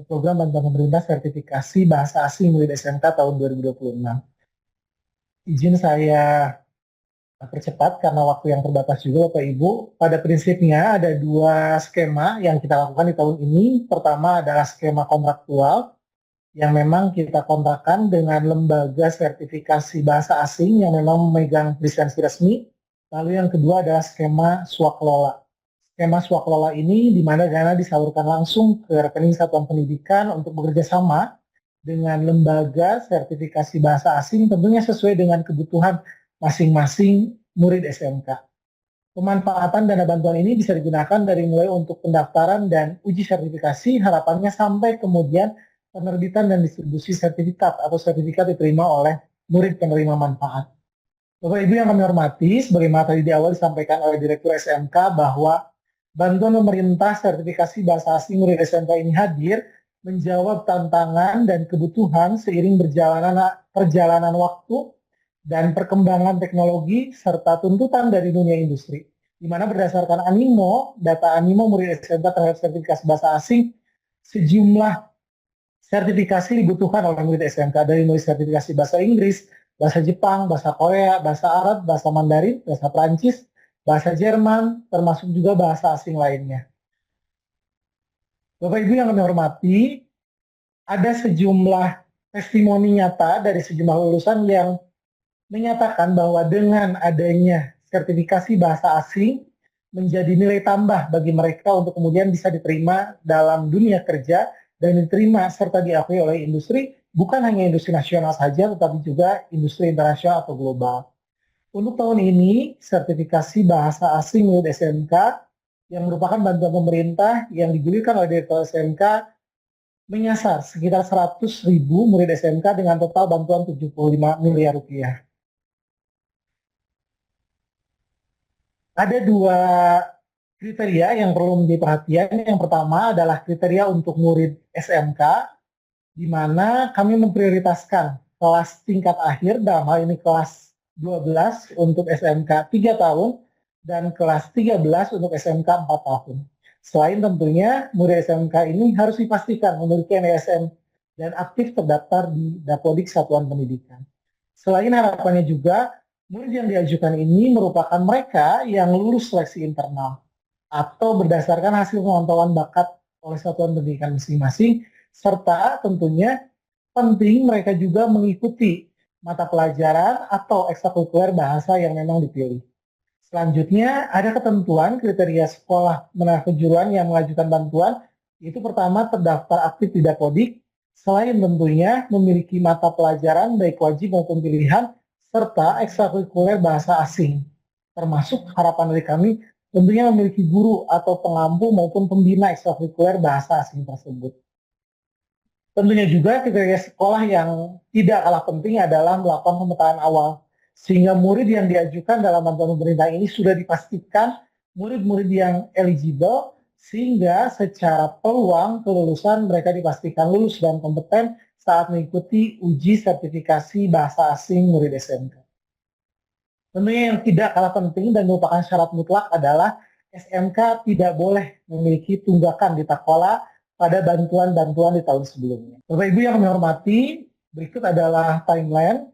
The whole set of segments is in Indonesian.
program bantuan pemerintah sertifikasi bahasa asing murid SMK tahun 2026. Izin saya percepat karena waktu yang terbatas juga Bapak Ibu. Pada prinsipnya ada dua skema yang kita lakukan di tahun ini. Pertama adalah skema kontraktual yang memang kita kontrakkan dengan lembaga sertifikasi bahasa asing yang memang memegang lisensi resmi. Lalu yang kedua adalah skema swakelola. Skema swakelola ini di mana dana disalurkan langsung ke rekening satuan pendidikan untuk bekerja sama dengan lembaga sertifikasi bahasa asing tentunya sesuai dengan kebutuhan masing-masing murid SMK. Pemanfaatan dana bantuan ini bisa digunakan dari mulai untuk pendaftaran dan uji sertifikasi, harapannya sampai kemudian penerbitan dan distribusi sertifikat atau sertifikat diterima oleh murid penerima manfaat. Bapak Ibu yang kami hormati, sebagaimana tadi di awal disampaikan oleh Direktur SMK bahwa bantuan pemerintah sertifikasi bahasa asing murid SMK ini hadir menjawab tantangan dan kebutuhan seiring perjalanan waktu dan perkembangan teknologi serta tuntutan dari dunia industri. Di mana berdasarkan data animo murid SMK terhadap sertifikasi bahasa asing, sejumlah sertifikasi dibutuhkan oleh murid SMK dari mulai sertifikasi bahasa Inggris, bahasa Jepang, bahasa Korea, bahasa Arab, bahasa Mandarin, bahasa Prancis, bahasa Jerman, termasuk juga bahasa asing lainnya. Bapak Ibu yang kami hormati, ada sejumlah testimoni nyata dari sejumlah lulusan yang menyatakan bahwa dengan adanya sertifikasi bahasa asing menjadi nilai tambah bagi mereka untuk kemudian bisa diterima dalam dunia kerja dan diterima serta diakui oleh industri, bukan hanya industri nasional saja, tetapi juga industri internasional atau global. Untuk tahun ini, sertifikasi bahasa asing murid SMK yang merupakan bantuan pemerintah yang digulirkan oleh Direktur SMK menyasar sekitar 100.000 murid SMK dengan total bantuan 75 miliar rupiah. Ada dua kriteria yang perlu menjadi perhatian. Yang pertama adalah kriteria untuk murid SMK, di mana kami memprioritaskan kelas tingkat akhir, dalam hal ini kelas 12 untuk SMK 3 tahun, dan kelas 13 untuk SMK 4 tahun. Selain tentunya, murid SMK ini harus dipastikan memiliki NISN dan aktif terdaftar di Dapodik Satuan Pendidikan. Selain harapannya juga, murid yang diajukan ini merupakan mereka yang lulus seleksi internal atau berdasarkan hasil pemantauan bakat oleh satuan pendidikan masing-masing, serta tentunya penting mereka juga mengikuti mata pelajaran atau ekstrakurikuler bahasa yang memang dipilih. Selanjutnya, ada ketentuan kriteria sekolah menengah kejuruan yang mengajukan bantuan, yaitu pertama terdaftar aktif di Dapodik, selain tentunya memiliki mata pelajaran baik wajib maupun pilihan, serta ekstrakurikuler bahasa asing. Termasuk harapan dari kami tentunya memiliki guru atau pengampu maupun pembina ekstrakurikuler bahasa asing tersebut. Tentunya juga kriteria sekolah yang tidak kalah penting adalah melakukan pemetaan awal, sehingga murid yang diajukan dalam bantuan pemerintah ini sudah dipastikan murid-murid yang eligible, sehingga secara peluang kelulusan mereka dipastikan lulus dan kompeten saat mengikuti uji sertifikasi bahasa asing murid SMK. Tentunya yang tidak kalah penting dan merupakan syarat mutlak adalah SMK tidak boleh memiliki tunggakan di takola pada bantuan-bantuan di tahun sebelumnya. Bapak Ibu yang kami hormati, berikut adalah timeline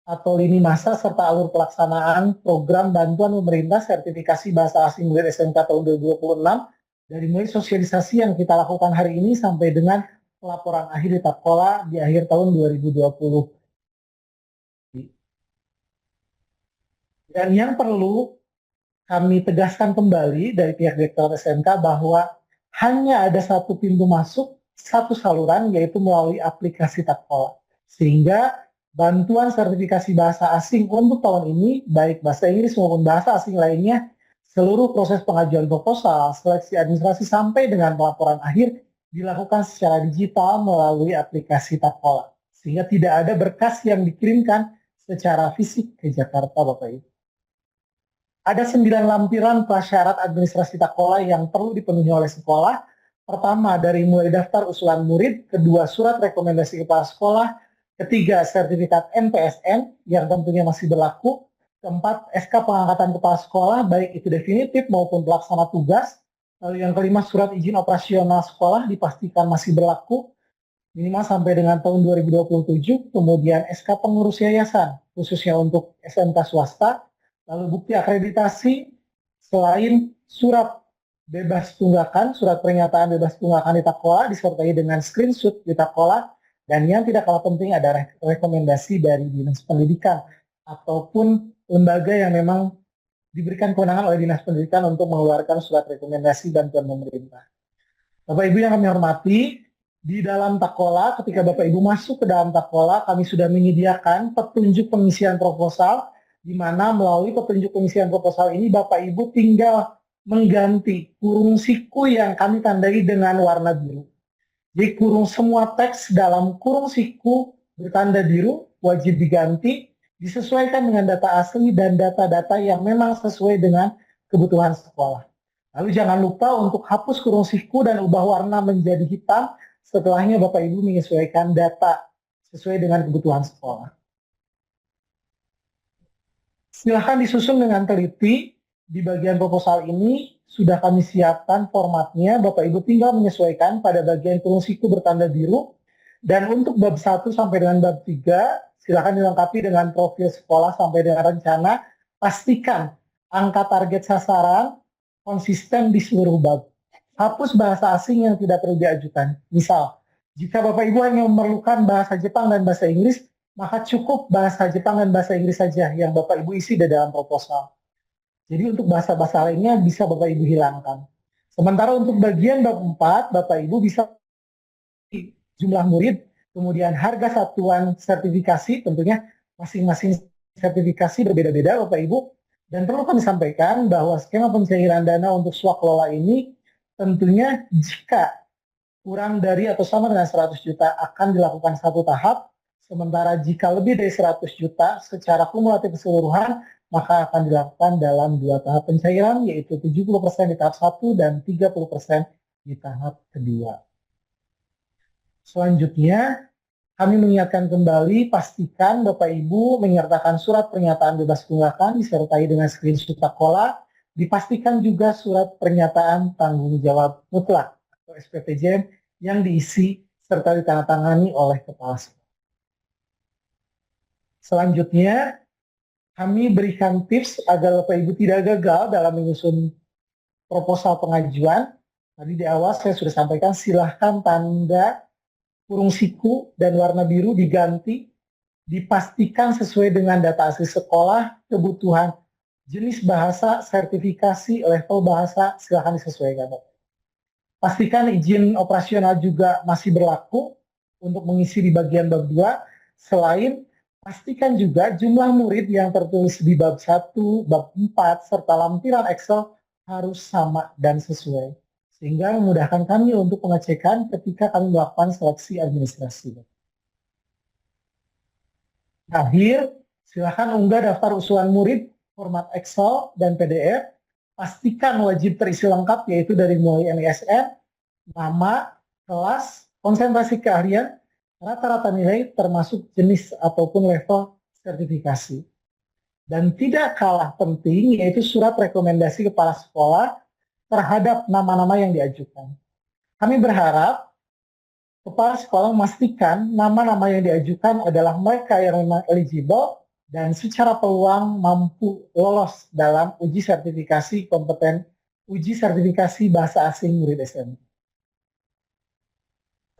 atau lini masa serta alur pelaksanaan program bantuan pemerintah sertifikasi bahasa asing murid SMK tahun 2026 dari mulai sosialisasi yang kita lakukan hari ini sampai dengan pelaporan akhir di takola di akhir tahun 2020. Dan yang perlu kami tegaskan kembali dari pihak Direktorat SMK bahwa hanya ada satu pintu masuk, satu saluran, yaitu melalui aplikasi takola. Sehingga bantuan sertifikasi bahasa asing untuk tahun ini, baik bahasa Inggris maupun bahasa asing lainnya, seluruh proses pengajuan proposal, seleksi administrasi sampai dengan pelaporan akhir dilakukan secara digital melalui aplikasi takola. Sehingga tidak ada berkas yang dikirimkan secara fisik ke Jakarta, Bapak Ibu. Ada 9 lampiran prasyarat administrasi takola yang perlu dipenuhi oleh sekolah. Pertama, dari mulai daftar usulan murid, kedua, surat rekomendasi kepala sekolah, ketiga, sertifikat NPSN yang tentunya masih berlaku, keempat, SK pengangkatan kepala sekolah, baik itu definitif maupun pelaksana tugas, Lalu yang kelima, surat izin operasional sekolah dipastikan masih berlaku minimal sampai dengan tahun 2027, kemudian SK pengurus yayasan, khususnya untuk SMK swasta, lalu bukti akreditasi, selain surat bebas tunggakan, surat pernyataan bebas tunggakan di Takola, disertai dengan screenshot di Takola, dan yang tidak kalah penting ada rekomendasi dari Dinas Pendidikan, ataupun lembaga yang memang diberikan kewenangan oleh Dinas Pendidikan untuk mengeluarkan surat rekomendasi bantuan pemerintah. Bapak Ibu yang kami hormati, di dalam Takola, ketika Bapak Ibu masuk ke dalam Takola, kami sudah menyediakan petunjuk pengisian proposal, di mana melalui petunjuk pengisian proposal ini Bapak Ibu tinggal mengganti kurung siku yang kami tandai dengan warna biru. Jadi kurung semua teks dalam kurung siku bertanda biru wajib diganti, disesuaikan dengan data asli dan data-data yang memang sesuai dengan kebutuhan sekolah. Lalu jangan lupa untuk hapus kurung siku dan ubah warna menjadi hitam. Setelahnya Bapak Ibu menyesuaikan data sesuai dengan kebutuhan sekolah. Silahkan disusun dengan teliti. Di bagian proposal ini sudah kami siapkan formatnya. Bapak Ibu tinggal menyesuaikan pada bagian kurung siku bertanda biru. Dan untuk bab 1 sampai dengan bab 3, silakan dilengkapi dengan profil sekolah sampai dengan rencana. Pastikan angka target sasaran konsisten di seluruh bab. Hapus bahasa asing yang tidak perlu diajukan. Misal, jika Bapak Ibu hanya memerlukan bahasa Jepang dan bahasa Inggris, maka cukup bahasa Jepang dan bahasa Inggris saja yang Bapak Ibu isi di dalam proposal. Jadi untuk bahasa-bahasa lainnya bisa Bapak Ibu hilangkan. Sementara untuk bagian bab 4, Bapak Ibu bisa jumlah murid, kemudian harga satuan sertifikasi, tentunya masing-masing sertifikasi berbeda-beda Bapak Ibu. Dan perlu kami sampaikan bahwa skema pencairan dana untuk swakelola ini tentunya jika kurang dari atau sama dengan 100 juta akan dilakukan satu tahap, sementara jika lebih dari 100 juta secara kumulatif keseluruhan, maka akan dilakukan dalam 2 tahap pencairan, yaitu 70% di tahap 1 dan 30% di tahap kedua. Selanjutnya, kami mengingatkan kembali, pastikan Bapak Ibu menyertakan surat pernyataan bebas tunggakan disertai dengan screenshot Takola, dipastikan juga surat pernyataan tanggung jawab mutlak atau SPTJM yang diisi serta ditandatangani oleh kepala sekolah. Selanjutnya, kami berikan tips agar Bapak Ibu tidak gagal dalam menyusun proposal pengajuan. Tadi di awal saya sudah sampaikan, silahkan tanda kurung siku dan warna biru diganti, dipastikan sesuai dengan data asli sekolah, kebutuhan jenis bahasa, sertifikasi, level bahasa, silahkan disesuaikan. Pastikan izin operasional juga masih berlaku untuk mengisi di bagian bab 2, selain pastikan juga jumlah murid yang tertulis di bab 1, bab 4, serta lampiran Excel harus sama dan sesuai. Sehingga memudahkan kami untuk pengecekan ketika kami melakukan seleksi administrasi. Akhir, silakan unggah daftar usulan murid, format Excel dan PDF. Pastikan wajib terisi lengkap, yaitu dari mulai NISN, nama, kelas, konsentrasi keahlian, rata-rata nilai termasuk jenis ataupun level sertifikasi. Dan tidak kalah penting yaitu surat rekomendasi kepala sekolah terhadap nama-nama yang diajukan. Kami berharap kepala sekolah memastikan nama-nama yang diajukan adalah mereka yang memang eligible dan secara peluang mampu lolos dalam uji sertifikasi kompeten, uji sertifikasi bahasa asing murid SMK.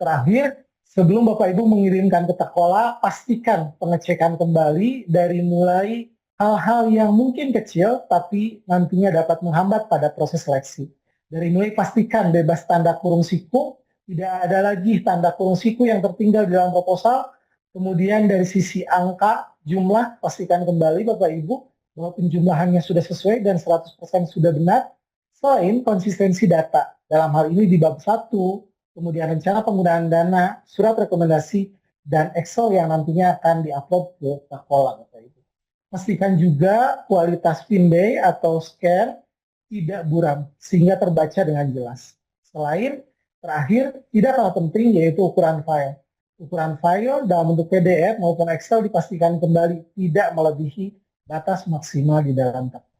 Terakhir, sebelum Bapak Ibu mengirimkan ke Takola, pastikan pengecekan kembali dari mulai hal-hal yang mungkin kecil, tapi nantinya dapat menghambat pada proses seleksi. Dari mulai pastikan bebas tanda kurung siku, tidak ada lagi tanda kurung siku yang tertinggal di dalam proposal. Kemudian dari sisi angka, jumlah, pastikan kembali Bapak Ibu bahwa penjumlahannya sudah sesuai dan 100% sudah benar. Selain konsistensi data, dalam hal ini di bab 1, kemudian rencana penggunaan dana, surat rekomendasi, dan Excel yang nantinya akan diupload ke Takola, Bapak Ibu. Pastikan juga kualitas Pinday atau scan tidak buram, sehingga terbaca dengan jelas. Selain, terakhir, tidak kalah penting yaitu ukuran file. Ukuran file dalam bentuk PDF maupun Excel dipastikan kembali tidak melebihi batas maksimal di dalam Takola.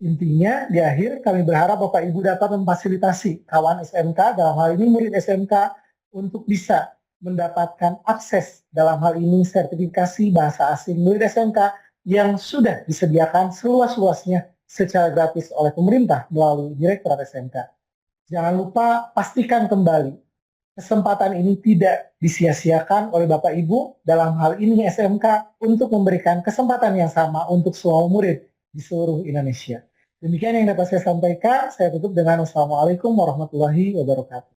Intinya, di akhir kami berharap Bapak Ibu dapat memfasilitasi kawan SMK, dalam hal ini murid SMK, untuk bisa mendapatkan akses dalam hal ini sertifikasi bahasa asing murid SMK yang sudah disediakan seluas-luasnya secara gratis oleh pemerintah melalui Direktorat SMK. Jangan lupa pastikan kembali, kesempatan ini tidak disia-siakan oleh Bapak Ibu, dalam hal ini SMK, untuk memberikan kesempatan yang sama untuk semua murid di seluruh Indonesia. Demikian yang dapat saya sampaikan. Saya tutup dengan Wassalamualaikum warahmatullahi wabarakatuh.